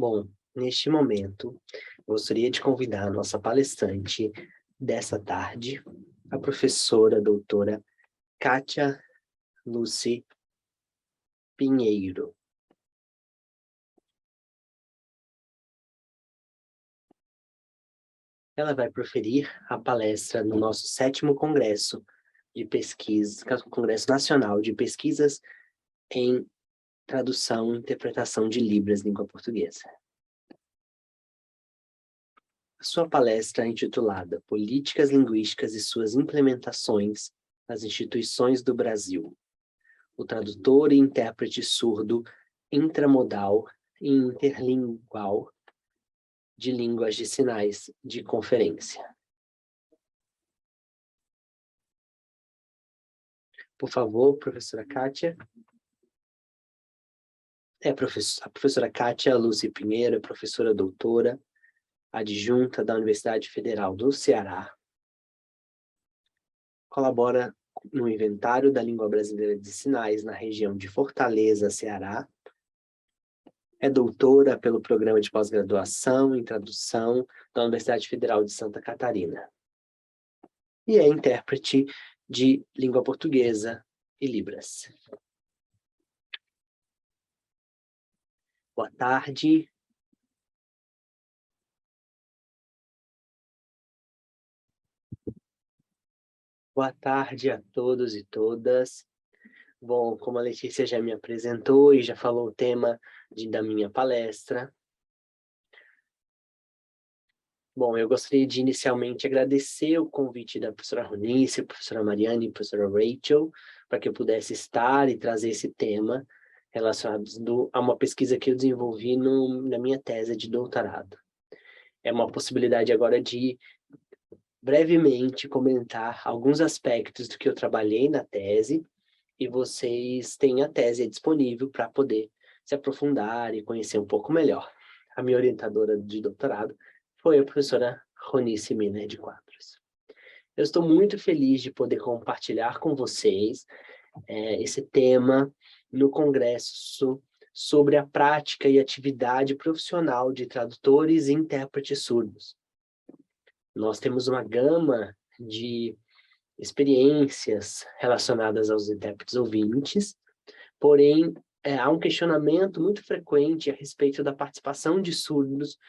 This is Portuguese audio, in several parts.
Bom, neste momento, gostaria de convidar a nossa palestrante dessa tarde, a professora doutora Kátia Lucy Pinheiro. Ela vai proferir a palestra no nosso 7º Congresso de Pesquisa, Congresso Nacional de Pesquisas em Tradução e Interpretação de Libras, Língua Portuguesa. A sua palestra é intitulada Políticas Linguísticas e suas Implementações nas Instituições do Brasil. O tradutor e intérprete surdo intramodal e interlingual de línguas de sinais de conferência. Por favor, professora Kátia. A professora Kátia Lucy Pinheiro, professora doutora, adjunta da Universidade Federal do Ceará. Colabora no Inventário da Língua Brasileira de Sinais na região de Fortaleza, Ceará. É doutora pelo Programa de Pós-Graduação em Tradução da Universidade Federal de Santa Catarina. E é intérprete de língua portuguesa e Libras. Boa tarde. Boa tarde a todos e todas. Bom, como a Letícia já me apresentou e já falou o tema da minha palestra. Bom, eu gostaria de inicialmente agradecer o convite da professora Ronice, professora Mariane e professora Rachel, para que eu pudesse estar e trazer esse tema relacionado a uma pesquisa que eu desenvolvi na minha tese de doutorado. É uma possibilidade agora de brevemente comentar alguns aspectos do que eu trabalhei na tese, e vocês têm a tese disponível para poder se aprofundar e conhecer um pouco melhor. A minha orientadora de doutorado foi a professora Ronice Miner de Quadros. Eu estou muito feliz de poder compartilhar com vocês esse tema no Congresso sobre a prática e atividade profissional de tradutores e intérpretes surdos. Nós temos uma gama de experiências relacionadas aos intérpretes ouvintes, porém, há um questionamento muito frequente a respeito da participação de surdos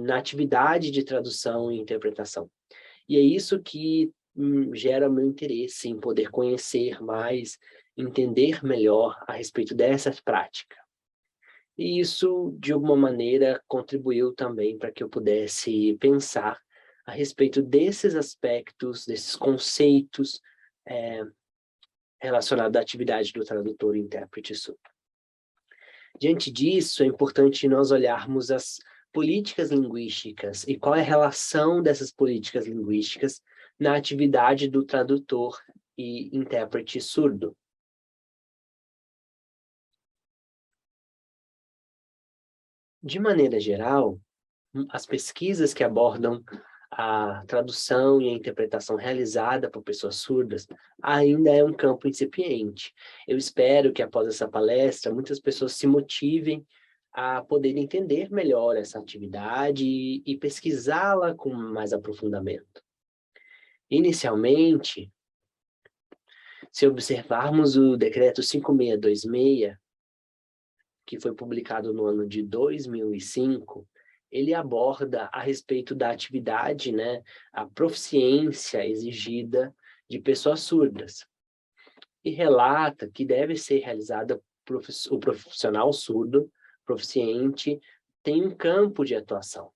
na atividade de tradução e interpretação. E é isso que gera meu interesse em poder conhecer mais, entender melhor a respeito dessa prática. E isso, de alguma maneira, contribuiu também para que eu pudesse pensar a respeito desses aspectos, desses conceitos relacionados à atividade do tradutor e intérprete surdo. Diante disso, é importante nós olharmos as políticas linguísticas e qual é a relação dessas políticas linguísticas na atividade do tradutor e intérprete surdo. De maneira geral, as pesquisas que abordam a tradução e a interpretação realizada por pessoas surdas ainda é um campo incipiente. Eu espero que após essa palestra, muitas pessoas se motivem a poder entender melhor essa atividade e pesquisá-la com mais aprofundamento. Inicialmente, se observarmos o decreto 5626, que foi publicado no ano de 2005, ele aborda a respeito da atividade, a proficiência exigida de pessoas surdas. E relata que deve ser realizada, o profissional surdo, proficiente, tem um campo de atuação.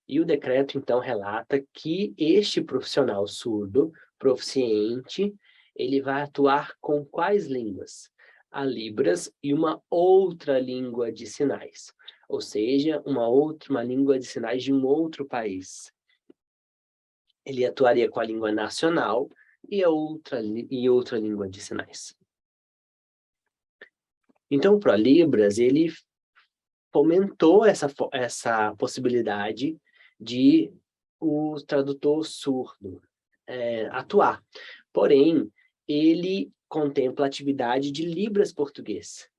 E o decreto, então, relata que este profissional surdo, proficiente, ele vai atuar com quais línguas? A Libras e uma outra língua de sinais, ou seja, uma língua de sinais de um outro país. Ele atuaria com a língua nacional e outra língua de sinais. Então, o ProLibras, ele fomentou essa possibilidade de o tradutor surdo atuar. Porém, ele contempla a atividade de Libras português.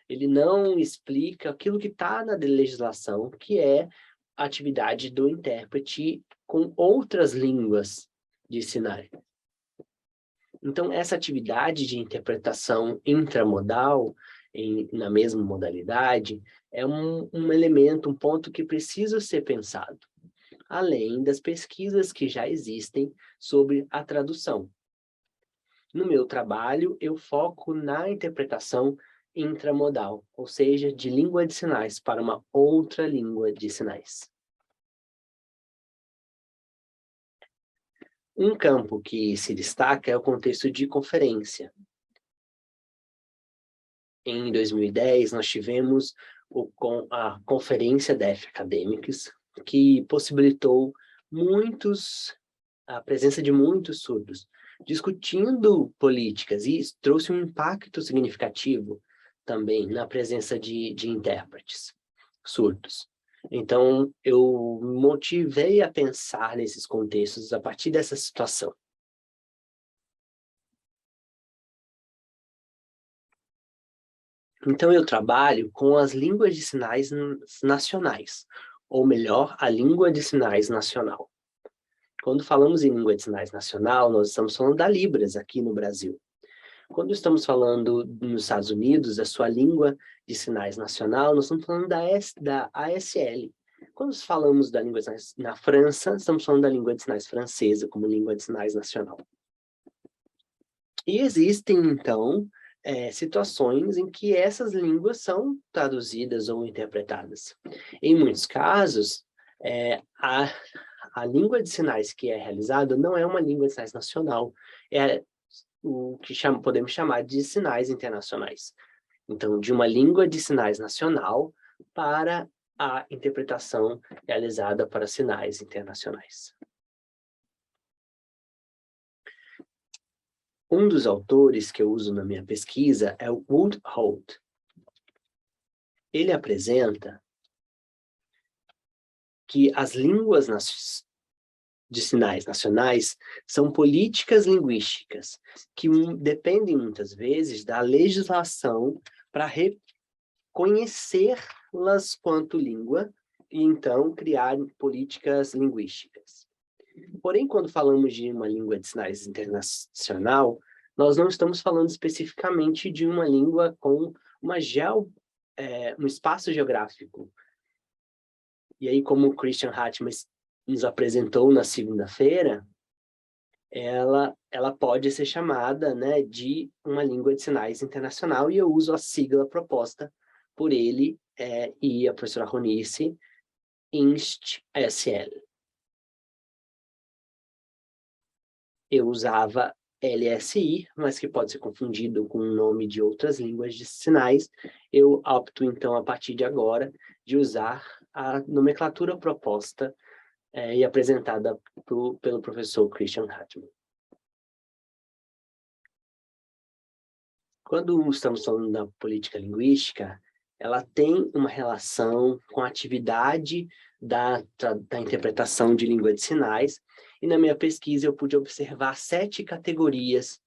Ele não explica aquilo que está na legislação, que é a atividade do intérprete com outras línguas de sinais. Então, essa atividade de interpretação intramodal, na mesma modalidade, é um elemento, um ponto que precisa ser pensado, além das pesquisas que já existem sobre a tradução. No meu trabalho, eu foco na interpretação intramodal, ou seja, de língua de sinais para uma outra língua de sinais. Um campo que se destaca é o contexto de conferência. Em 2010, nós tivemos a Conferência DEF Academics, que possibilitou a presença de muitos surdos, discutindo políticas, e isso trouxe um impacto significativo também na presença de intérpretes surdos. Então, eu me motivei a pensar nesses contextos a partir dessa situação. Então, eu trabalho com as línguas de sinais nacionais, ou melhor, a língua de sinais nacional. Quando falamos em língua de sinais nacional, nós estamos falando da Libras aqui no Brasil. Quando estamos falando nos Estados Unidos, a sua língua de sinais nacional, nós estamos falando da ASL. Quando falamos da língua de sinais na França, estamos falando da língua de sinais francesa como língua de sinais nacional. E existem, então, situações em que essas línguas são traduzidas ou interpretadas. Em muitos casos, a língua de sinais que é realizada não é uma língua de sinais nacional, é o que podemos chamar de sinais internacionais. Então, de uma língua de sinais nacional para a interpretação realizada para sinais internacionais. Um dos autores que eu uso na minha pesquisa é o Wood Holt. Ele apresenta que as línguas de sinais nacionais são políticas linguísticas que dependem muitas vezes da legislação para reconhecê-las quanto língua e então criar políticas linguísticas. Porém, quando falamos de uma língua de sinais internacional, nós não estamos falando especificamente de uma língua com um espaço geográfico. E aí, como o Christian Hartmann nos apresentou na segunda-feira, ela pode ser chamada, né, de uma língua de sinais internacional, e eu uso a sigla proposta por ele e a professora Ronice, INST-SL. Eu usava LSI, mas que pode ser confundido com o nome de outras línguas de sinais. Eu opto, então, a partir de agora, de usar a nomenclatura proposta e apresentada pelo professor Christian Hartmann. Quando estamos falando da política linguística, ela tem uma relação com a atividade da interpretação de língua de sinais, e na minha pesquisa eu pude observar 7 categorias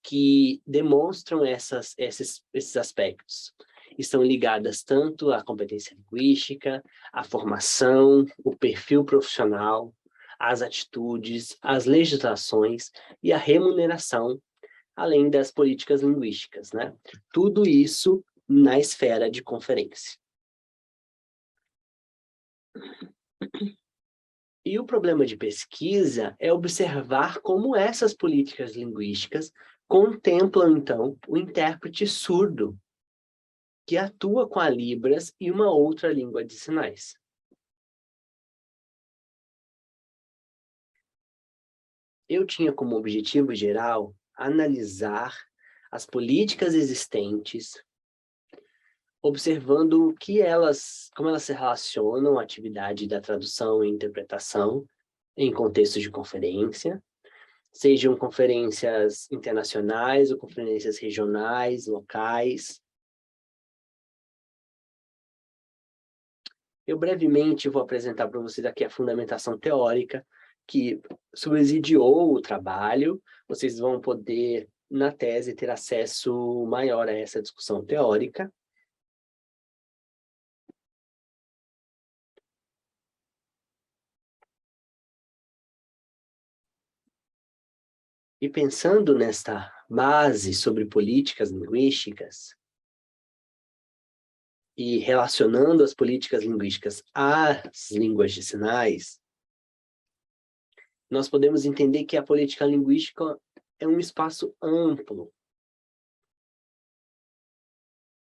que demonstram esses aspectos. Estão ligadas tanto à competência linguística, à formação, o perfil profissional, às atitudes, às legislações e à remuneração, além das políticas linguísticas, né? Tudo isso na esfera de conferência. E o problema de pesquisa é observar como essas políticas linguísticas contemplam, então, o intérprete surdo, que atua com a Libras e uma outra língua de sinais. Eu tinha como objetivo geral analisar as políticas existentes, observando como elas se relacionam à atividade da tradução e interpretação em contextos de conferência, sejam conferências internacionais ou conferências regionais, locais. Eu brevemente vou apresentar para vocês aqui a fundamentação teórica que subsidiou o trabalho. Vocês vão poder, na tese, ter acesso maior a essa discussão teórica. E pensando nesta base sobre políticas linguísticas, e relacionando as políticas linguísticas às línguas de sinais, nós podemos entender que a política linguística é um espaço amplo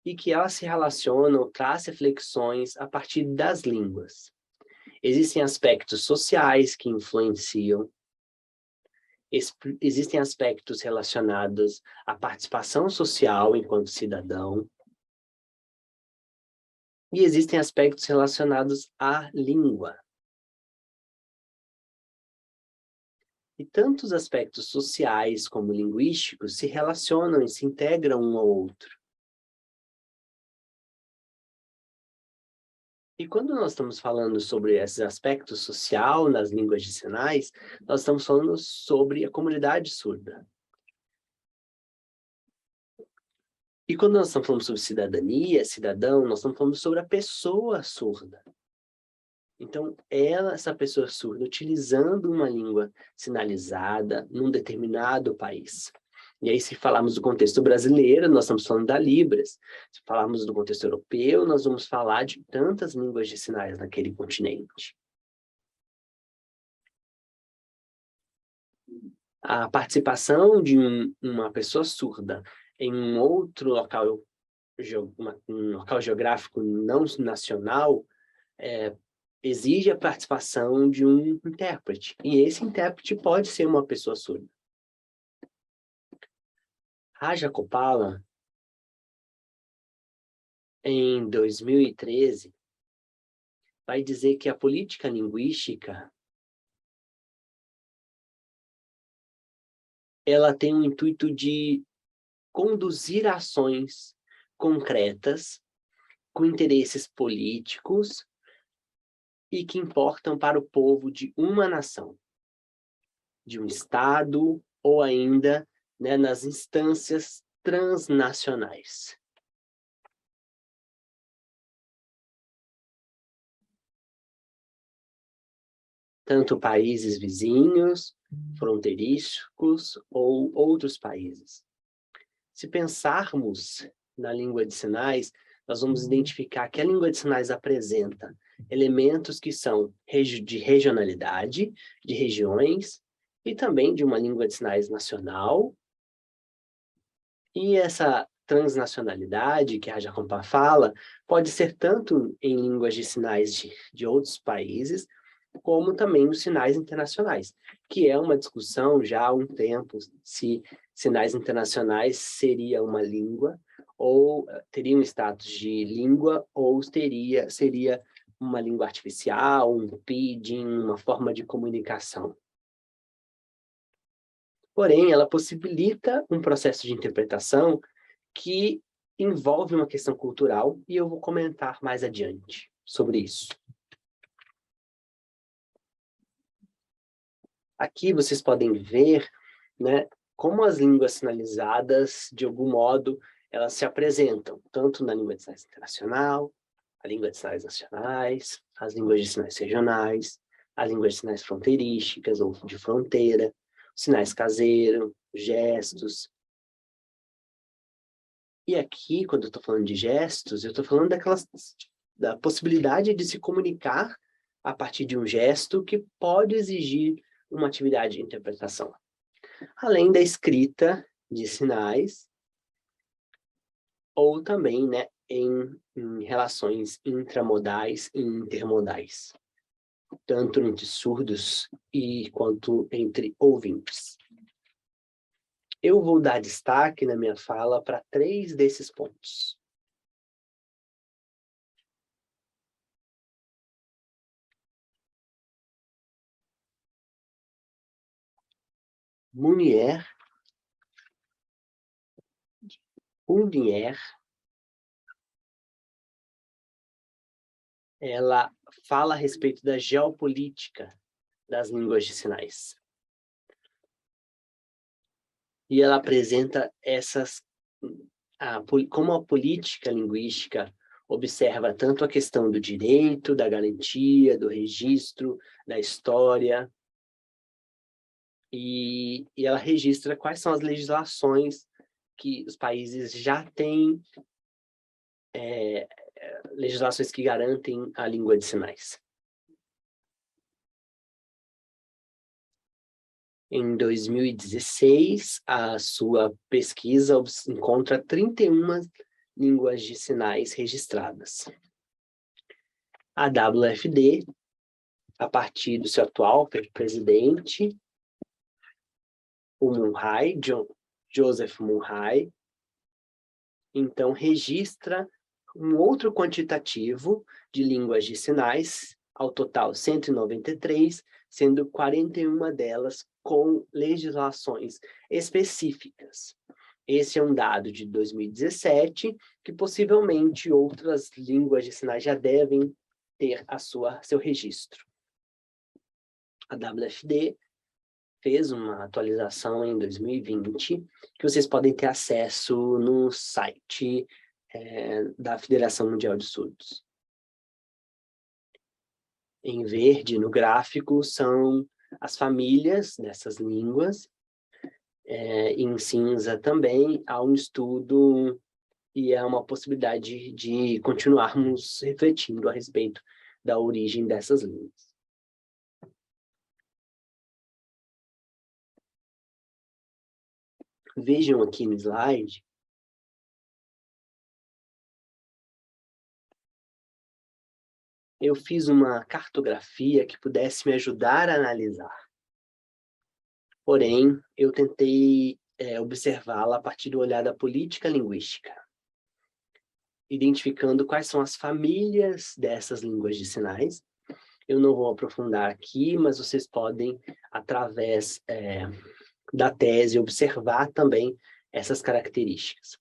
e que ela se relaciona ou traz reflexões a partir das línguas. Existem aspectos sociais que influenciam, existem aspectos relacionados à participação social enquanto cidadão, e existem aspectos relacionados à língua. E tanto os aspectos sociais como linguísticos se relacionam e se integram um ao outro. E quando nós estamos falando sobre esses aspectos social nas línguas de sinais, nós estamos falando sobre a comunidade surda. E quando nós estamos falando sobre cidadania, cidadão, nós estamos falando sobre a pessoa surda. Então, essa pessoa surda, utilizando uma língua sinalizada num determinado país. E aí, se falarmos do contexto brasileiro, nós estamos falando da Libras. Se falarmos do contexto europeu, nós vamos falar de tantas línguas de sinais naquele continente. A participação de uma pessoa surda em um outro local, um local geográfico não nacional, exige a participação de um intérprete. E esse intérprete pode ser uma pessoa surda. Raja Gopala, em 2013, vai dizer que a política linguística ela tem o intuito de conduzir ações concretas com interesses políticos e que importam para o povo de uma nação, de um estado ou ainda, né, nas instâncias transnacionais. Tanto países vizinhos, fronteiriços ou outros países. Se pensarmos na língua de sinais, nós vamos identificar que a língua de sinais apresenta elementos que são de regionalidade, de regiões, e também de uma língua de sinais nacional. E essa transnacionalidade que a Jacompa fala pode ser tanto em línguas de sinais de outros países, como também os sinais internacionais, que é uma discussão já há um tempo, se sinais internacionais seria uma língua, ou teria um status de língua, ou seria uma língua artificial, um pidgin, uma forma de comunicação. Porém, ela possibilita um processo de interpretação que envolve uma questão cultural, e eu vou comentar mais adiante sobre isso. Aqui vocês podem ver, né, como as línguas sinalizadas, de algum modo, elas se apresentam, tanto na língua de sinais internacional, a língua de sinais nacionais, as línguas de sinais regionais, as línguas de sinais fronteirísticas ou de fronteira, sinais caseiros, gestos. E aqui, quando eu estou falando de gestos, eu estou falando da possibilidade de se comunicar a partir de um gesto que pode exigir uma atividade de interpretação. Além da escrita de sinais, ou também, né, em relações intramodais e intermodais, tanto entre surdos quanto entre ouvintes. Eu vou dar destaque na minha fala para 3 desses pontos. Munier, ela fala a respeito da geopolítica das línguas de sinais. E ela apresenta como a política linguística observa tanto a questão do direito, da garantia, do registro, da história, e ela registra quais são as legislações que os países já têm, legislações que garantem a língua de sinais. Em 2016, a sua pesquisa encontra 31 línguas de sinais registradas. A WFD, a partir do seu atual presidente, o Munhai, Joseph Munhai, então registra um outro quantitativo de línguas de sinais, ao total 193, sendo 41 delas com legislações específicas. Esse é um dado de 2017, que possivelmente outras línguas de sinais já devem ter seu registro. A WFD fez uma atualização em 2020, que vocês podem ter acesso no site da Federação Mundial de Surdos. Em verde, no gráfico, são as famílias dessas línguas. Em cinza também há um estudo e é uma possibilidade de continuarmos refletindo a respeito da origem dessas línguas. Vejam aqui no slide eu fiz uma cartografia que pudesse me ajudar a analisar. Porém, eu tentei observá-la a partir do olhar da política linguística, identificando quais são as famílias dessas línguas de sinais. Eu não vou aprofundar aqui, mas vocês podem, através da tese, observar também essas características.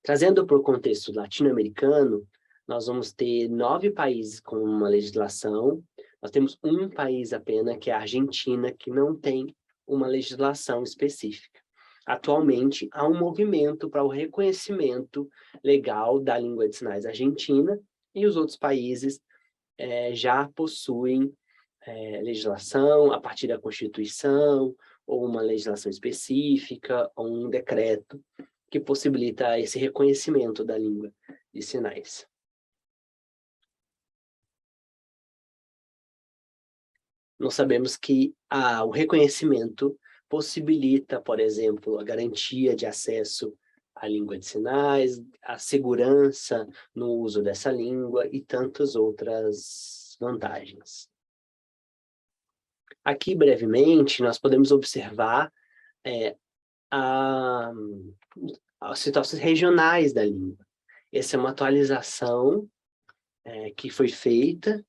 Trazendo para o contexto latino-americano, nós vamos ter 9 países com uma legislação. Nós temos um país apenas, que é a Argentina, que não tem uma legislação específica. Atualmente, há um movimento para o reconhecimento legal da língua de sinais argentina, e os outros países já possuem legislação a partir da Constituição, ou uma legislação específica, ou um decreto que possibilita esse reconhecimento da língua de sinais. Nós sabemos que o reconhecimento possibilita, por exemplo, a garantia de acesso à língua de sinais, a segurança no uso dessa língua e tantas outras vantagens. Aqui, brevemente, nós podemos observar as situações regionais da língua. Essa é uma atualização que foi feita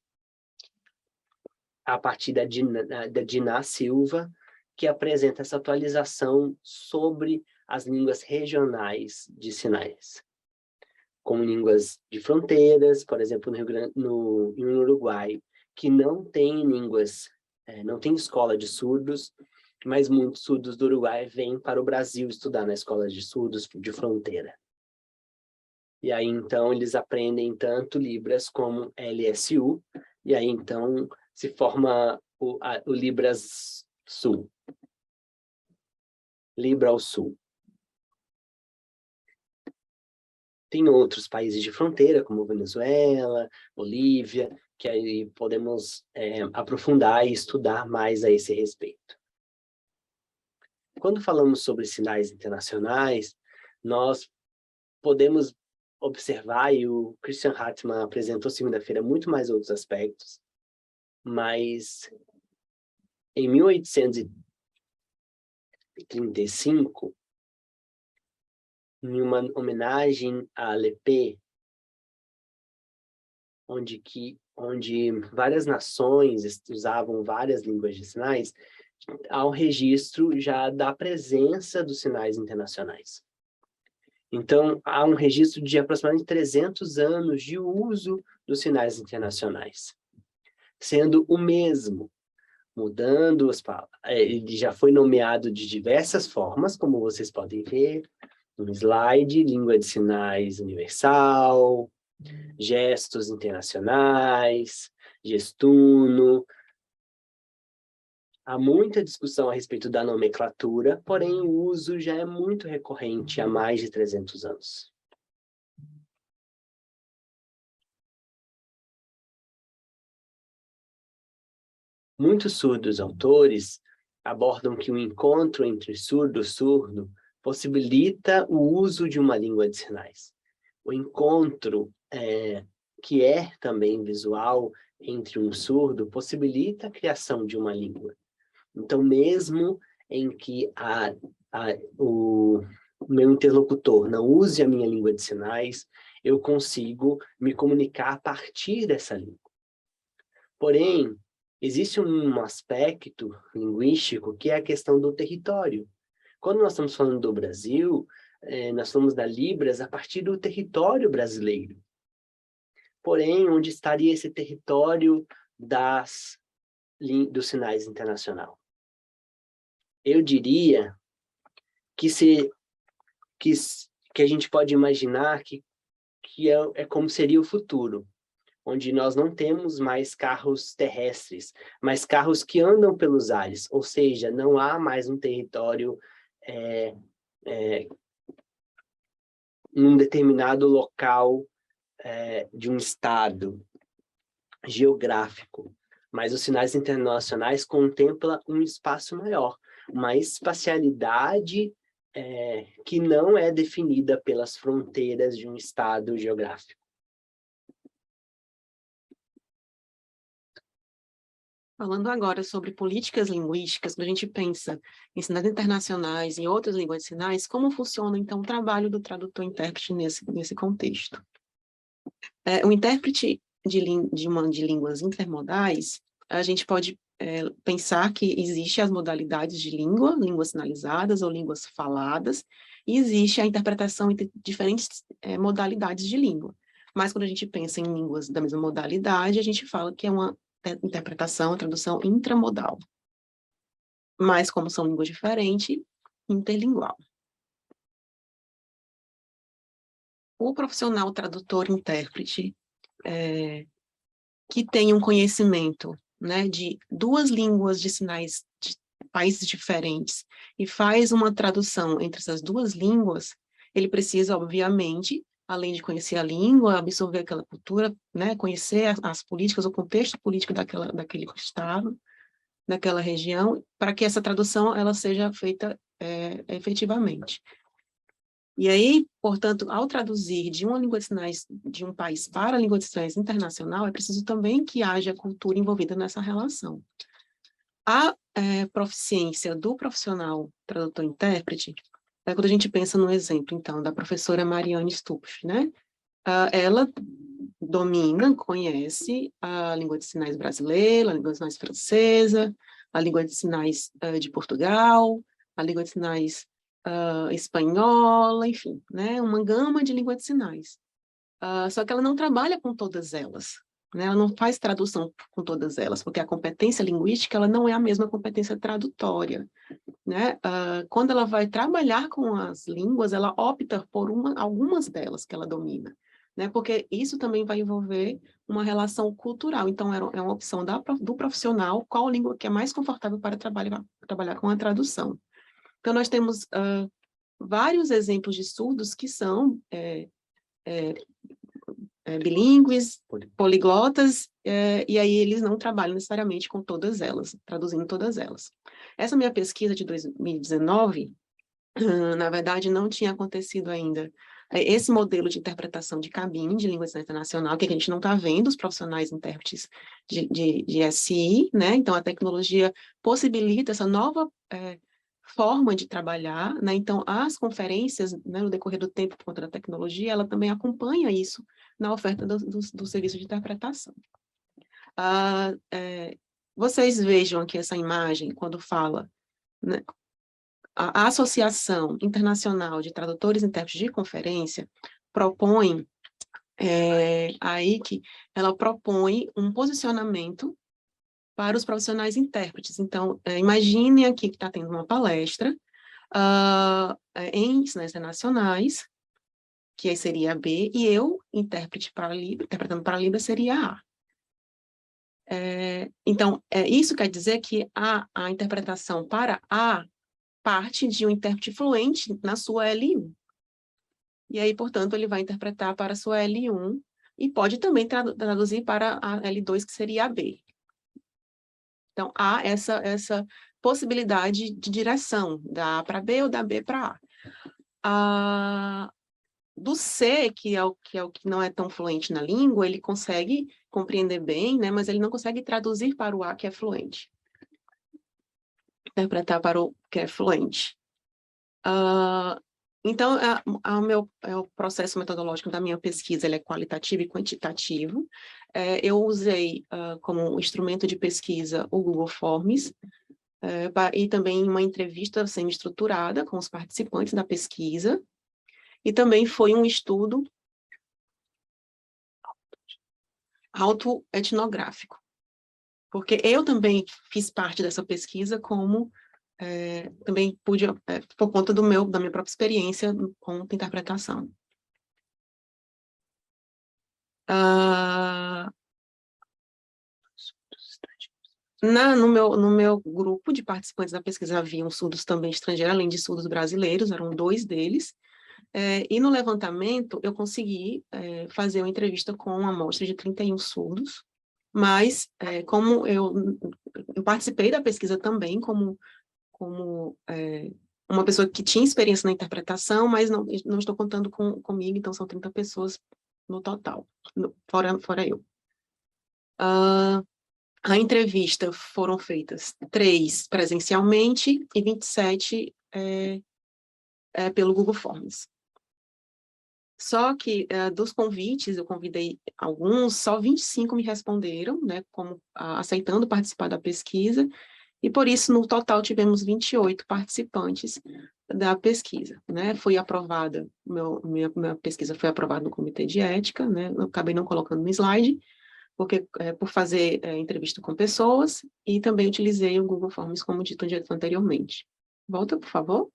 a partir da Diná Silva, que apresenta essa atualização sobre as línguas regionais de sinais, como línguas de fronteiras, por exemplo, no Uruguai, que não tem línguas, não tem escola de surdos, mas muitos surdos do Uruguai vêm para o Brasil estudar na escola de surdos de fronteira. E aí, então, eles aprendem tanto Libras como LSU, e aí, então, se forma o Libras Sul. Libra ao Sul. Tem outros países de fronteira, como Venezuela, Bolívia, que aí podemos aprofundar e estudar mais a esse respeito. Quando falamos sobre sinais internacionais, nós podemos observar, e o Christian Hartmann apresentou segunda-feira muito mais outros aspectos, mas em 1835, em uma homenagem a Lepé, onde várias nações usavam várias línguas de sinais, há um registro já da presença dos sinais internacionais. Então, há um registro de aproximadamente 300 anos de uso dos sinais internacionais, sendo o mesmo, mudando as palavras. Ele já foi nomeado de diversas formas, como vocês podem ver no slide: língua de sinais universal, gestos internacionais, gestuno, Há muita discussão a respeito da nomenclatura, porém o uso já é muito recorrente há mais de 300 anos. Muitos surdos autores abordam que o encontro entre surdo e surdo possibilita o uso de uma língua de sinais. O encontro, que é também visual, entre um surdo, possibilita a criação de uma língua. Então, mesmo em que o meu interlocutor não use a minha língua de sinais, eu consigo me comunicar a partir dessa língua. Porém, existe um aspecto linguístico que é a questão do território. Quando nós estamos falando do Brasil, nós falamos da Libras a partir do território brasileiro. Porém, onde estaria esse território dos sinais internacional? Eu diria que a gente pode imaginar que é como seria o futuro, onde nós não temos mais carros terrestres, mas carros que andam pelos ares, ou seja, não há mais um território em um determinado local de um estado geográfico, mas os sinais internacionais contemplam um espaço maior, uma espacialidade que não é definida pelas fronteiras de um estado geográfico. Falando agora sobre políticas linguísticas, quando a gente pensa em sinais internacionais e outras línguas de sinais, como funciona, então, o trabalho do tradutor-intérprete nesse contexto? O intérprete de línguas intermodais, a gente pode pensar que existe as modalidades de língua, línguas sinalizadas ou línguas faladas, e existe a interpretação entre diferentes modalidades de língua. Mas quando a gente pensa em línguas da mesma modalidade, a gente fala que é uma interpretação, tradução intramodal. Mas como são línguas diferentes, interlingual. O profissional tradutor-intérprete que tem um conhecimento, né, de duas línguas de sinais de países diferentes e faz uma tradução entre essas duas línguas, ele precisa, obviamente, além de conhecer a língua, absorver aquela cultura, né, conhecer as políticas, o contexto político daquele estado, daquela região, para que essa tradução ela seja feita efetivamente. E aí, portanto, ao traduzir de uma língua de sinais de um país para a língua de sinais internacional, é preciso também que haja cultura envolvida nessa relação. A proficiência do profissional tradutor-intérprete, quando a gente pensa no exemplo, então, da professora Mariane Stupf, né? Ela domina, conhece a língua de sinais brasileira, a língua de sinais francesa, a língua de sinais de Portugal, a língua de sinais espanhola, enfim, né, uma gama de língua de sinais. Só que ela não trabalha com todas elas, né, ela não faz tradução com todas elas, porque a competência linguística ela não é a mesma competência tradutória. Né? Quando ela vai trabalhar com as línguas, ela opta por algumas delas que ela domina, né? Porque isso também vai envolver uma relação cultural. Então, é uma opção do profissional qual língua que é mais confortável para trabalhar com a tradução. Então, nós temos vários exemplos de surdos que são bilíngues, poliglotas, e aí eles não trabalham necessariamente com todas elas, traduzindo todas elas. Essa minha pesquisa de 2019, na verdade, não tinha acontecido ainda esse modelo de interpretação de cabine de língua internacional, que a gente não está vendo os profissionais intérpretes de SI, né? Então, a tecnologia possibilita essa nova forma de trabalhar, né? Então, as conferências, né, no decorrer do tempo, por conta da tecnologia, ela também acompanha isso na oferta do serviço de interpretação. Vocês vejam aqui essa imagem, quando fala, né, a Associação Internacional de Tradutores e Intérpretes de Conferência propõe, aí que ela propõe um posicionamento para os profissionais intérpretes. Então, imagine aqui que está tendo uma palestra em sinais internacionais, que aí seria a B, e eu, intérprete para Libra, interpretando para Libra, seria a. Então, isso quer dizer que a interpretação para A parte de um intérprete fluente na sua L1. E aí, portanto, ele vai interpretar para a sua L1 e pode também traduzir para a L2, que seria a B. Então, há essa possibilidade de direção, da A para B ou da B para A. Do C, que é o que não é tão fluente na língua, ele consegue compreender bem, né, mas ele não consegue traduzir para o A, que é fluente. Interpretar para o que é fluente. Então, o processo metodológico da minha pesquisa ele é qualitativo e quantitativo. Eu usei como instrumento de pesquisa o Google Forms, e também uma entrevista semi-estruturada com os participantes da pesquisa, e também foi um estudo autoetnográfico, porque eu também fiz parte dessa pesquisa como também pude, por conta da minha própria experiência com interpretação. No meu grupo de participantes da pesquisa haviam surdos também estrangeiros, além de surdos brasileiros, eram 2 deles, e no levantamento eu consegui fazer uma entrevista com uma amostra de 31 surdos, mas como eu participei da pesquisa também como uma pessoa que tinha experiência na interpretação, mas não estou contando comigo, então são 30 pessoas no total, fora eu. A entrevista foram feitas 3 presencialmente e 27 pelo Google Forms. Só que dos convites, eu convidei alguns, só 25 me responderam, né, como aceitando participar da pesquisa, e por isso, no total, tivemos 28 participantes da pesquisa, né? Foi aprovada, minha pesquisa foi aprovada no Comitê de Ética, né? Eu acabei não colocando no slide, porque por fazer entrevista com pessoas, e também utilizei o Google Forms, como dito anteriormente. Volta, por favor.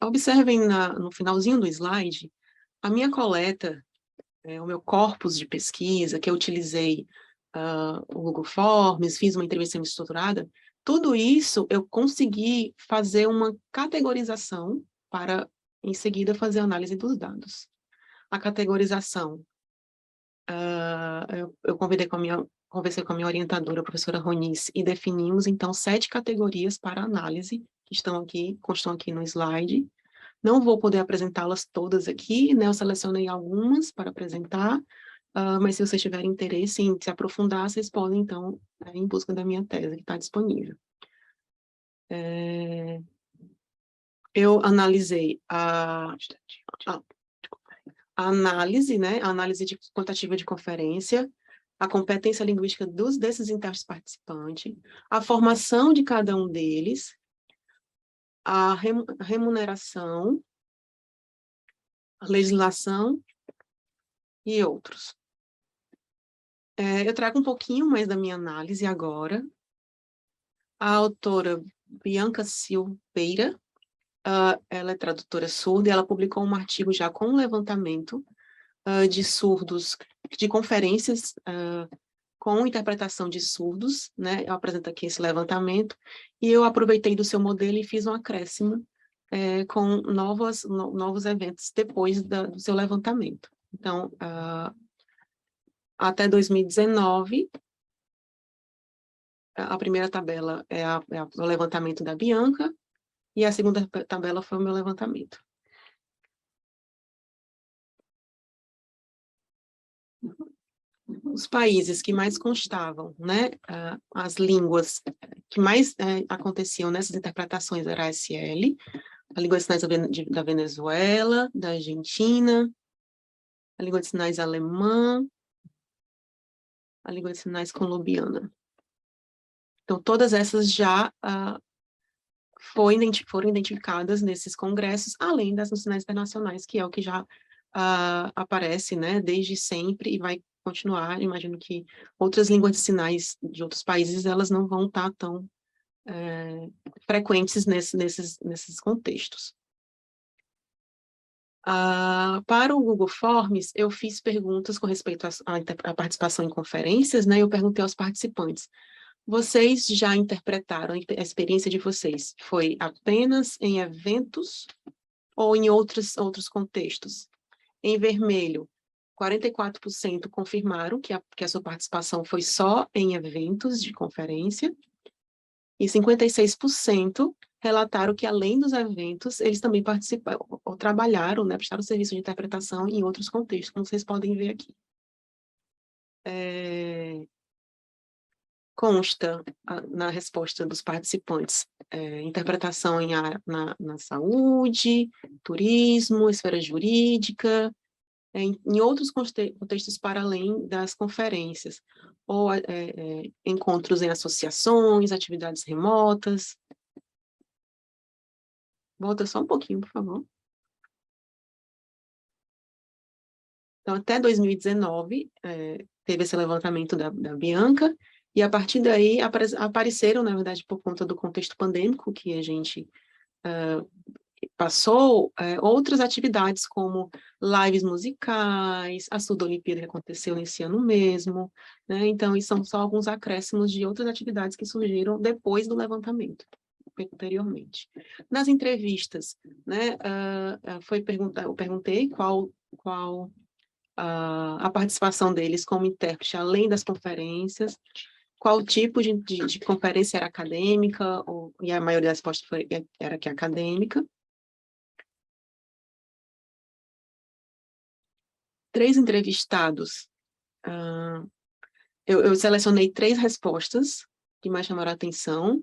Observem no finalzinho do slide, a minha coleta, o meu corpus de pesquisa, que eu utilizei o Google Forms, fiz uma entrevista estruturada, tudo isso eu consegui fazer uma categorização para, em seguida, fazer a análise dos dados. A categorização, eu conversei com a minha orientadora, a professora Ronice, e definimos, então, 7 categorias para análise, que constam aqui no slide. Não vou poder apresentá-las todas aqui, né? Eu selecionei algumas para apresentar, mas se vocês tiverem interesse em se aprofundar, vocês podem, então, ir em busca da minha tese, que está disponível. Eu analisei a análise, né? A análise quantitativa de conferência, a competência linguística desses intérpretes participantes, a formação de cada um deles, a remuneração, a legislação e outros. Eu trago um pouquinho mais da minha análise agora. A autora Bianca Silveira, ela é tradutora surda, e ela publicou um artigo já com um levantamento de surdos, de conferências com interpretação de surdos, né? Eu apresento aqui esse levantamento, e eu aproveitei do seu modelo e fiz um acréscimo com novos eventos depois do seu levantamento. Então, até 2019, a primeira tabela é o levantamento da Bianca, e a segunda tabela foi o meu levantamento. Os países que mais constavam, né, as línguas que mais aconteciam nessas interpretações era a ASL, a língua de sinais da Venezuela, da Argentina, a língua de sinais alemã, a língua de sinais colombiana. Então, todas essas já foram identificadas nesses congressos, além das sinais internacionais, que é o que já aparece, né, desde sempre e vai continuar. Imagino que outras línguas de sinais de outros países, elas não vão estar tão frequentes nesses contextos. Para o Google Forms, eu fiz perguntas com respeito à participação em conferências, né? Eu perguntei aos participantes, vocês já interpretaram, a experiência de vocês foi apenas em eventos ou em outros contextos? Em vermelho, 44% confirmaram que a sua participação foi só em eventos de conferência, e 56% relataram que, além dos eventos, eles também participaram, ou trabalharam, né, prestaram serviço de interpretação em outros contextos, como vocês podem ver aqui. Consta na resposta dos participantes interpretação na saúde, turismo, esfera jurídica, em outros contextos para além das conferências, ou encontros em associações, atividades remotas. Volta só um pouquinho, por favor. Então, até 2019, teve esse levantamento da Bianca, e a partir daí apareceram, na verdade, por conta do contexto pandêmico que a gente passou, outras atividades como lives musicais, a Sudolimpíada que aconteceu nesse ano mesmo, né? Então, isso são só alguns acréscimos de outras atividades que surgiram depois do levantamento, anteriormente. Nas entrevistas, né, eu perguntei qual a participação deles como intérprete, além das conferências, qual tipo de conferência era acadêmica, e a maioria das respostas era que acadêmica. 3 entrevistados, eu selecionei 3 respostas que mais chamaram a atenção,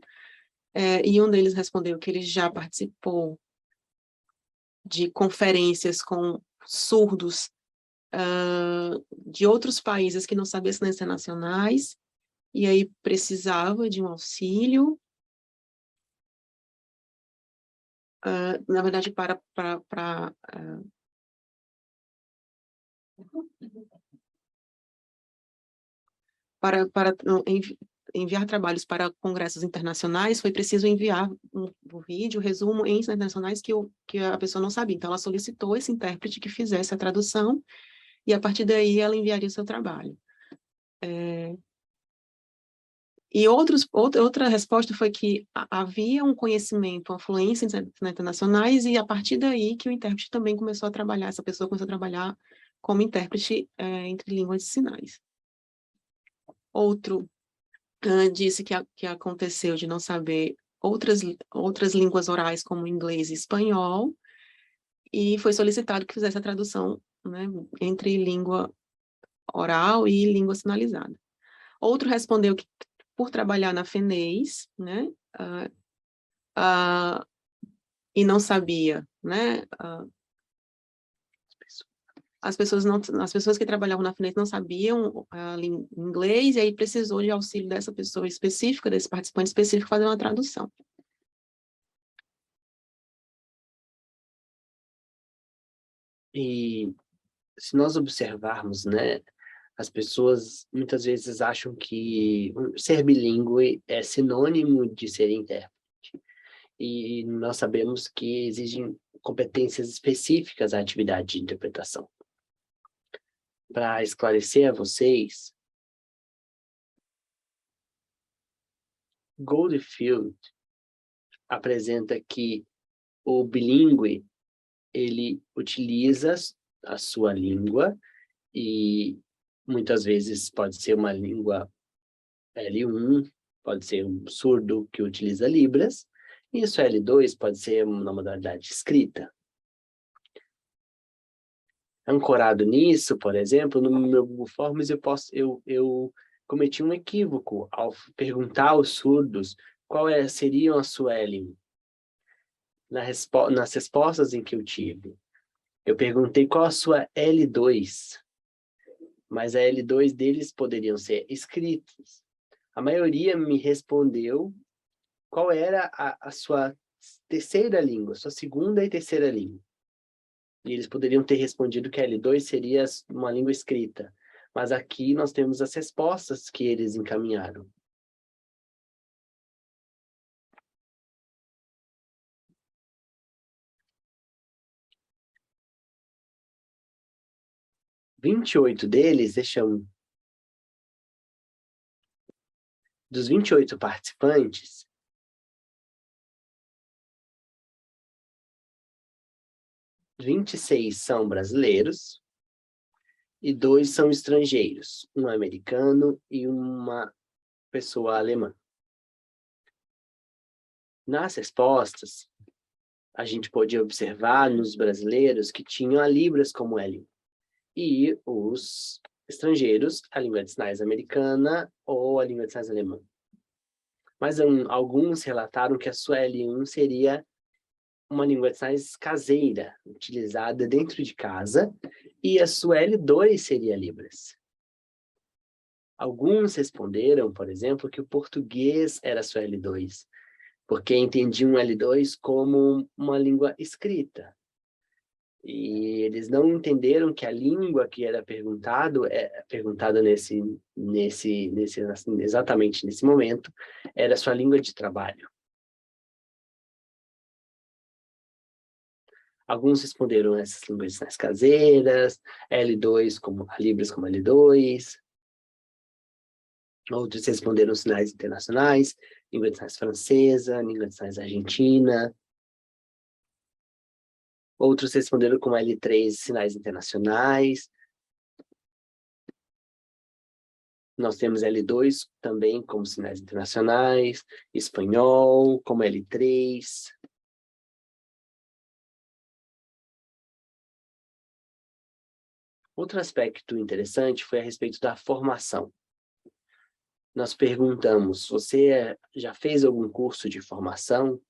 e um deles respondeu que ele já participou de conferências com surdos de outros países que não sabiam sinais internacionais, e aí precisava de um auxílio, na verdade, para enviar trabalhos para congressos internacionais, foi preciso enviar um vídeo, resumo em internacionais que a pessoa não sabia. Então, ela solicitou esse intérprete que fizesse a tradução, e a partir daí ela enviaria o seu trabalho. E outra resposta foi que havia um conhecimento, uma fluência em internacionais, e a partir daí que o intérprete também começou a trabalhar, essa pessoa começou a trabalhar como intérprete entre línguas de sinais. Outro disse que aconteceu de não saber outras línguas orais, como inglês e espanhol, e foi solicitado que fizesse a tradução, né, entre língua oral e língua sinalizada. Outro respondeu que, por trabalhar na FENEIS, né, e não sabia, né, as pessoas que trabalhavam na FENEIS não sabiam inglês, e aí precisou de auxílio dessa pessoa específica, desse participante específico, fazer uma tradução. E se nós observarmos, né, as pessoas muitas vezes acham que ser bilíngue é sinônimo de ser intérprete. E nós sabemos que exigem competências específicas à atividade de interpretação. Para esclarecer a vocês, Goldfield apresenta que o bilíngue, ele utiliza a sua língua, e muitas vezes pode ser uma língua L1, pode ser um surdo que utiliza Libras, e isso L2 pode ser uma modalidade escrita. Ancorado nisso, por exemplo, no meu Google Forms eu cometi um equívoco ao perguntar aos surdos seriam a sua L1. Nas respostas em que eu tive, eu perguntei qual a sua L2, mas a L2 deles poderiam ser escritos. A maioria me respondeu qual era a sua terceira língua, sua segunda e terceira língua. E eles poderiam ter respondido que a L2 seria uma língua escrita. Mas aqui nós temos as respostas que eles encaminharam. 28 deles, dos 28 participantes, 26 são brasileiros e 2 são estrangeiros, um americano e uma pessoa alemã. Nas respostas, a gente pôde observar nos brasileiros que tinham a Libras como L1 e os estrangeiros a língua de sinais americana ou a língua de sinais alemã. Mas alguns relataram que a sua L1 seria uma língua de sinais caseira, utilizada dentro de casa, e a sua L2 seria Libras. Alguns responderam, por exemplo, que o português era a sua L2, porque entendiam L2 como uma língua escrita. E eles não entenderam que a língua que era perguntada exatamente nesse momento, era a sua língua de trabalho. Alguns responderam essas línguas de sinais caseiras, L2 como a Libras como L2. Outros responderam sinais internacionais, língua de sinais francesa, língua de sinais argentina. Outros responderam com L3 sinais internacionais. Nós temos L2 também como sinais internacionais, espanhol como L3. Outro aspecto interessante foi a respeito da formação. Nós perguntamos, você já fez algum curso de formação?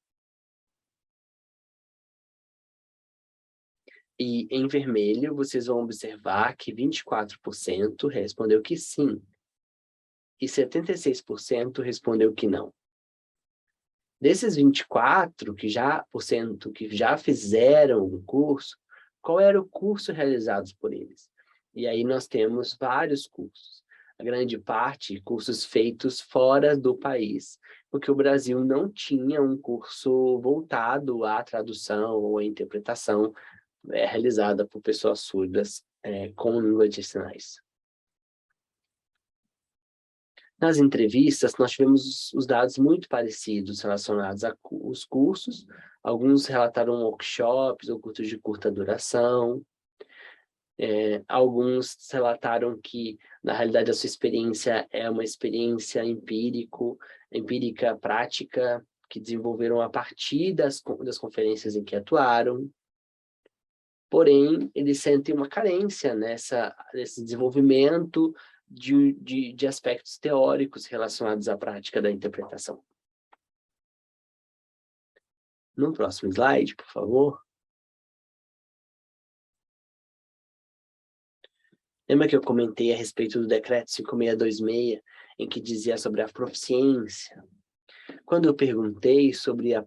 E em vermelho, vocês vão observar que 24% respondeu que sim. E 76% respondeu que não. Desses 24% que já fizeram um curso, qual era o curso realizado por eles? E aí nós temos vários cursos. A grande parte, cursos feitos fora do país, porque o Brasil não tinha um curso voltado à tradução ou à interpretação realizada por pessoas surdas com língua de sinais. Nas entrevistas, nós tivemos os dados muito parecidos relacionados aos cursos. Alguns relataram workshops ou cursos de curta duração. Alguns relataram que, na realidade, a sua experiência é uma experiência empírica prática, que desenvolveram a partir das conferências em que atuaram. Porém, eles sentem uma carência nesse desenvolvimento de aspectos teóricos relacionados à prática da interpretação. No próximo slide, por favor. Lembra que eu comentei a respeito do decreto 5626, em que dizia sobre a proficiência? Quando eu perguntei sobre a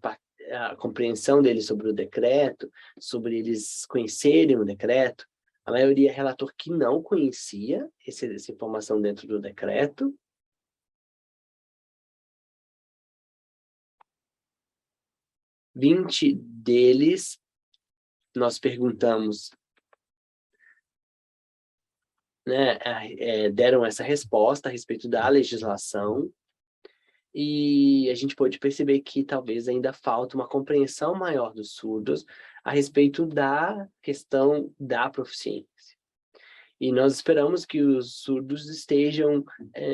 compreensão deles sobre o decreto, sobre eles conhecerem o decreto, a maioria relatou que não conhecia essa informação dentro do decreto. Vinte deles, nós perguntamos, deram essa resposta a respeito da legislação, e a gente pôde perceber que talvez ainda falta uma compreensão maior dos surdos a respeito da questão da proficiência. E nós esperamos que os surdos estejam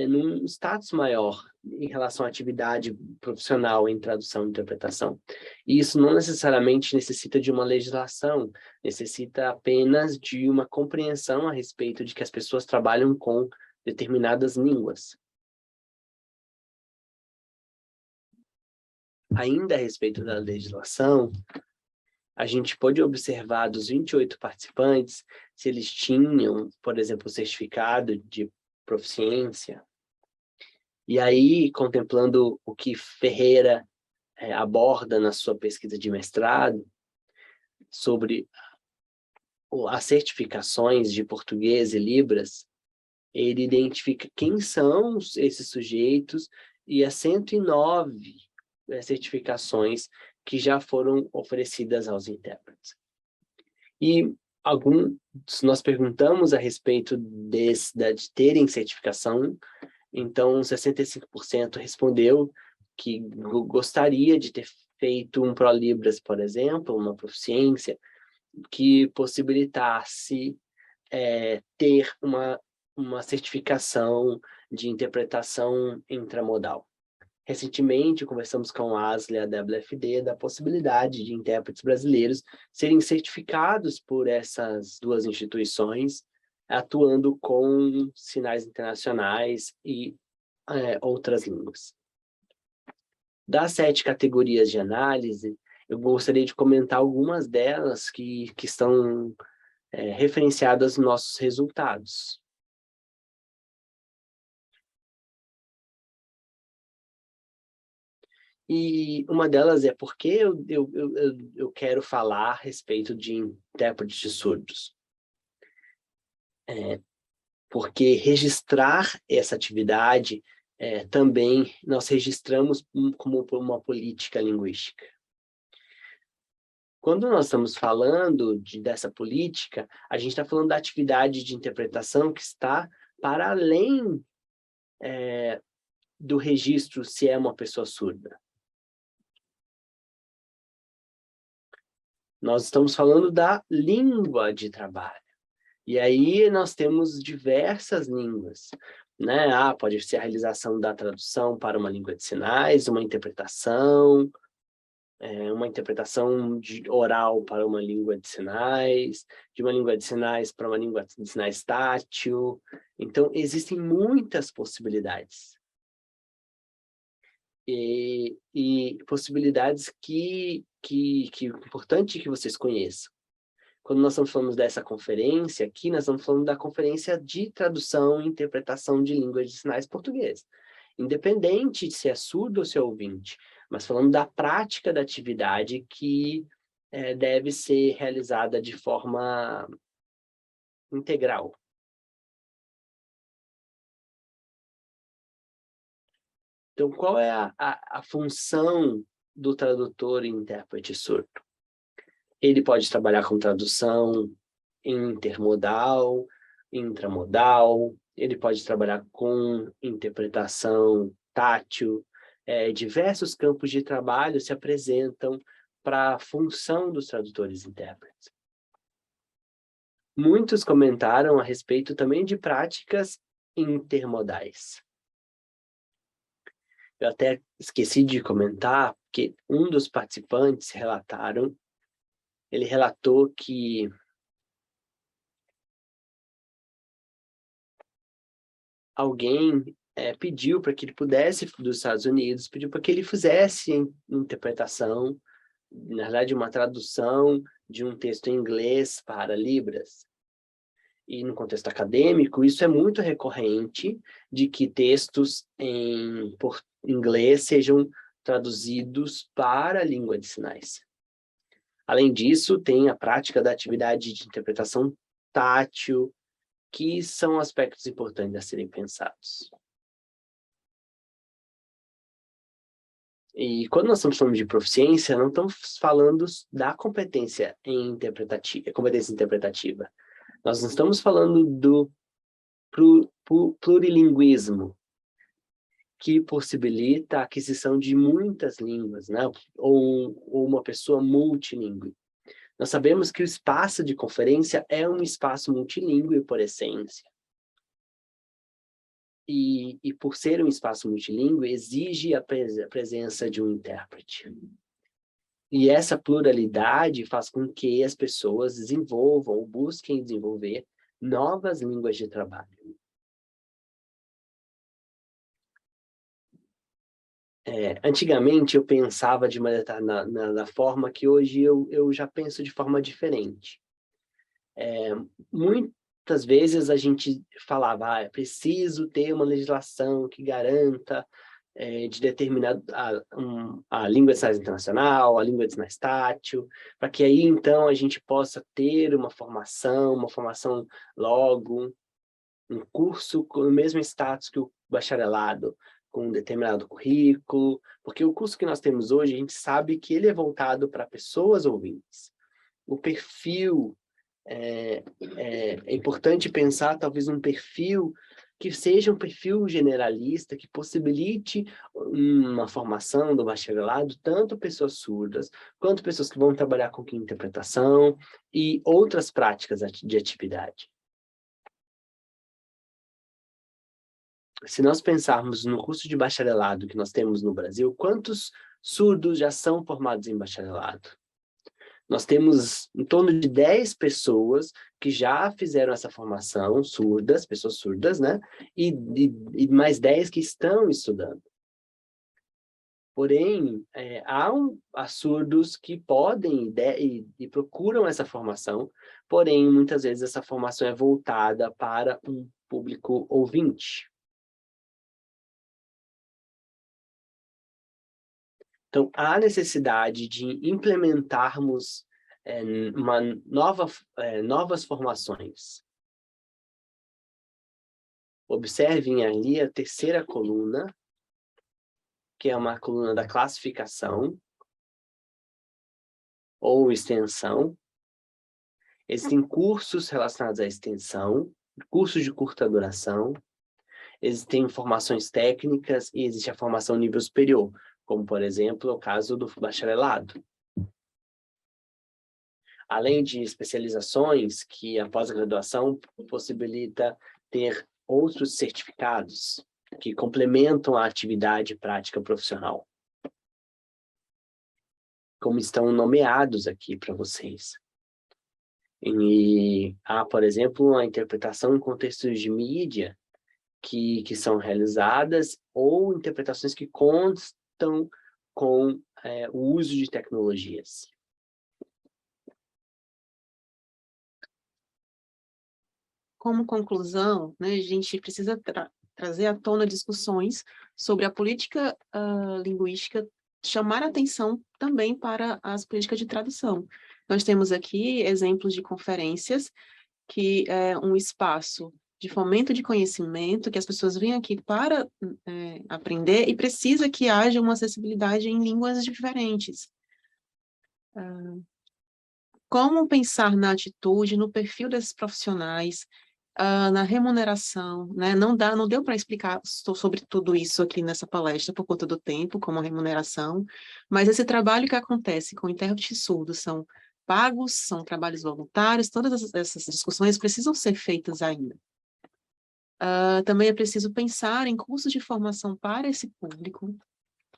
num status maior em relação à atividade profissional em tradução e interpretação. E isso não necessariamente necessita de uma legislação, necessita apenas de uma compreensão a respeito de que as pessoas trabalham com determinadas línguas. Ainda a respeito da legislação, a gente pôde observar dos 28 participantes se eles tinham, por exemplo, o certificado de proficiência. E aí, contemplando o que Ferreira aborda na sua pesquisa de mestrado, sobre as certificações de português e Libras, ele identifica quem são esses sujeitos e as 109 certificações que já foram oferecidas aos intérpretes. E nós perguntamos a respeito de terem certificação, então 65% respondeu que gostaria de ter feito um ProLibras, por exemplo, uma proficiência, que possibilitasse ter uma certificação de interpretação intramodal. Recentemente, conversamos com a ASLE e a WFD da possibilidade de intérpretes brasileiros serem certificados por essas duas instituições, atuando com sinais internacionais e outras línguas. Das 7 categorias de análise, eu gostaria de comentar algumas delas que estão referenciadas nos nossos resultados. E uma delas é porque eu quero falar a respeito de intérpretes de surdos. Porque registrar essa atividade também nós registramos como uma política linguística. Quando nós estamos falando dessa política, a gente está falando da atividade de interpretação que está para além do registro se é uma pessoa surda. Nós estamos falando da língua de trabalho. E aí nós temos diversas línguas, né? Pode ser a realização da tradução para uma língua de sinais, uma interpretação oral para uma língua de sinais, de uma língua de sinais para uma língua de sinais tátil. Então, existem muitas possibilidades. E possibilidades que é importante que vocês conheçam. Quando nós estamos falando dessa conferência aqui, nós estamos falando da conferência de tradução e interpretação de línguas de sinais português. Independente se é surdo ou se é ouvinte, mas falando da prática da atividade que deve ser realizada de forma integral. Então, qual é a função do tradutor e intérprete surdo? Ele pode trabalhar com tradução intermodal, intramodal, ele pode trabalhar com interpretação tátil. Diversos campos de trabalho se apresentam para a função dos tradutores e intérpretes. Muitos comentaram a respeito também de práticas intermodais. Eu até esqueci de comentar, que um dos participantes ele relatou que alguém pediu para que ele pudesse, dos Estados Unidos, pediu para que ele fizesse interpretação, na verdade, uma tradução de um texto em inglês para Libras. E no contexto acadêmico, isso é muito recorrente, de que textos em inglês sejam traduzidos para a língua de sinais. Além disso, tem a prática da atividade de interpretação tátil, que são aspectos importantes a serem pensados. E quando nós estamos falando de proficiência, não estamos falando da competência interpretativa. Nós não estamos falando do plurilinguismo, que possibilita a aquisição de muitas línguas, né? ou uma pessoa multilingüe. Nós sabemos que o espaço de conferência é um espaço multilingüe por essência. E por ser um espaço multilingüe, exige a presença de um intérprete. E essa pluralidade faz com que as pessoas desenvolvam ou busquem desenvolver novas línguas de trabalho. Antigamente eu pensava na forma que hoje eu já penso de forma diferente. Muitas vezes a gente falava, é preciso ter uma legislação que garanta de determinar a língua de sinais internacional, a língua de sinais tátil, para que aí então a gente possa ter uma formação logo, um curso com o mesmo status que o bacharelado, com um determinado currículo, porque o curso que nós temos hoje, a gente sabe que ele é voltado para pessoas ouvintes. O perfil é importante pensar talvez um perfil que seja um perfil generalista, que possibilite uma formação do bacharelado, tanto pessoas surdas, quanto pessoas que vão trabalhar com interpretação e outras práticas de atividade. Se nós pensarmos no curso de bacharelado que nós temos no Brasil, quantos surdos já são formados em bacharelado? Nós temos em torno de 10 pessoas que já fizeram essa formação, surdas, pessoas surdas, né? E mais 10 que estão estudando. Porém, há surdos que podem e procuram essa formação, porém, muitas vezes essa formação é voltada para um público ouvinte. Então, há necessidade de implementarmos novas formações. Observem ali a terceira coluna, que é uma coluna da classificação ou extensão. Existem cursos relacionados à extensão, cursos de curta duração, existem formações técnicas e existe a formação nível superior, como, por exemplo, o caso do bacharelado. Além de especializações, que a pós-graduação possibilita ter outros certificados que complementam a atividade prática profissional, como estão nomeados aqui para vocês. E há, por exemplo, a interpretação em contextos de mídia que são realizadas, ou interpretações que constam com o uso de tecnologias. Como conclusão, né, a gente precisa trazer à tona discussões sobre a política linguística, chamar atenção também para as políticas de tradução. Nós temos aqui exemplos de conferências, que é um espaço de fomento de conhecimento, que as pessoas vêm aqui para aprender, e precisa que haja uma acessibilidade em línguas diferentes. Como pensar na atitude, no perfil desses profissionais, na remuneração, né? Não deu para explicar sobre tudo isso aqui nessa palestra por conta do tempo, como a remuneração, mas esse trabalho que acontece com intérpretes surdos são pagos, são trabalhos voluntários, todas essas discussões precisam ser feitas ainda. Também é preciso pensar em cursos de formação para esse público.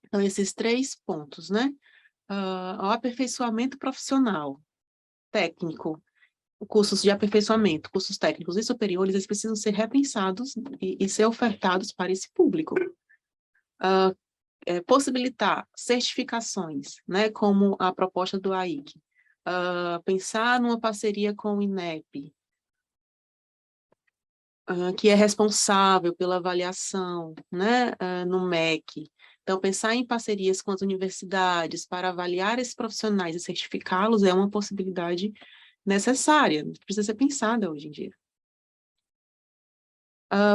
Então, esses 3 pontos, né? O aperfeiçoamento profissional, técnico, cursos de aperfeiçoamento, cursos técnicos e superiores, eles precisam ser repensados e ser ofertados para esse público. Possibilitar certificações, né, como a proposta do AIC. Pensar numa parceria com o INEP, que é responsável pela avaliação, né, no MEC. Então, pensar em parcerias com as universidades para avaliar esses profissionais e certificá-los é uma possibilidade necessária, precisa ser pensada hoje em dia.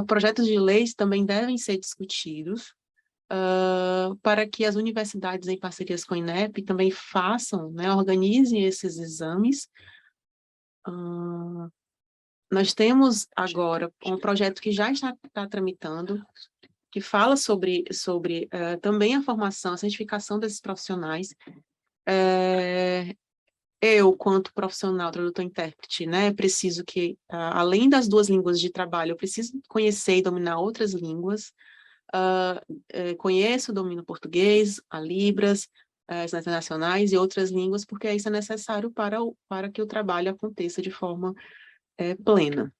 Projetos de leis também devem ser discutidos para que as universidades, em parcerias com a INEP, também façam, né, organizem esses exames. Nós temos agora um projeto que já está tramitando, que fala sobre também a formação, a certificação desses profissionais. Eu, quanto profissional, tradutor-intérprete, né, preciso que, além das 2 línguas de trabalho, eu preciso conhecer e dominar outras línguas. Conheço, domino português, a Libras, as internacionais e outras línguas, porque isso é necessário para que o trabalho aconteça de forma plena.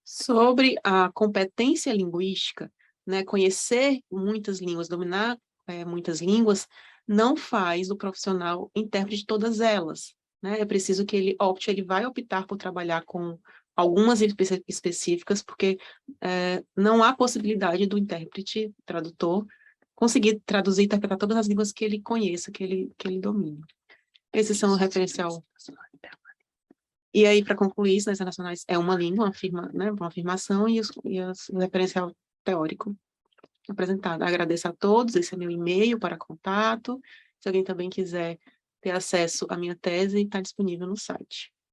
Sobre a competência linguística, né, conhecer muitas línguas, dominar muitas línguas, não faz o profissional intérprete de todas elas, né? É preciso que ele vai optar por trabalhar com algumas específicas, porque não há possibilidade do intérprete, tradutor, conseguir traduzir e interpretar todas as línguas que ele conheça, que ele domine. Esses são o referencial. E aí, para concluir, isso, nas internacionais é uma língua, uma afirmação, e o referencial teórico apresentado. Agradeço a todos, esse é meu e-mail para contato. Se alguém também quiser ter acesso à minha tese, está disponível no site.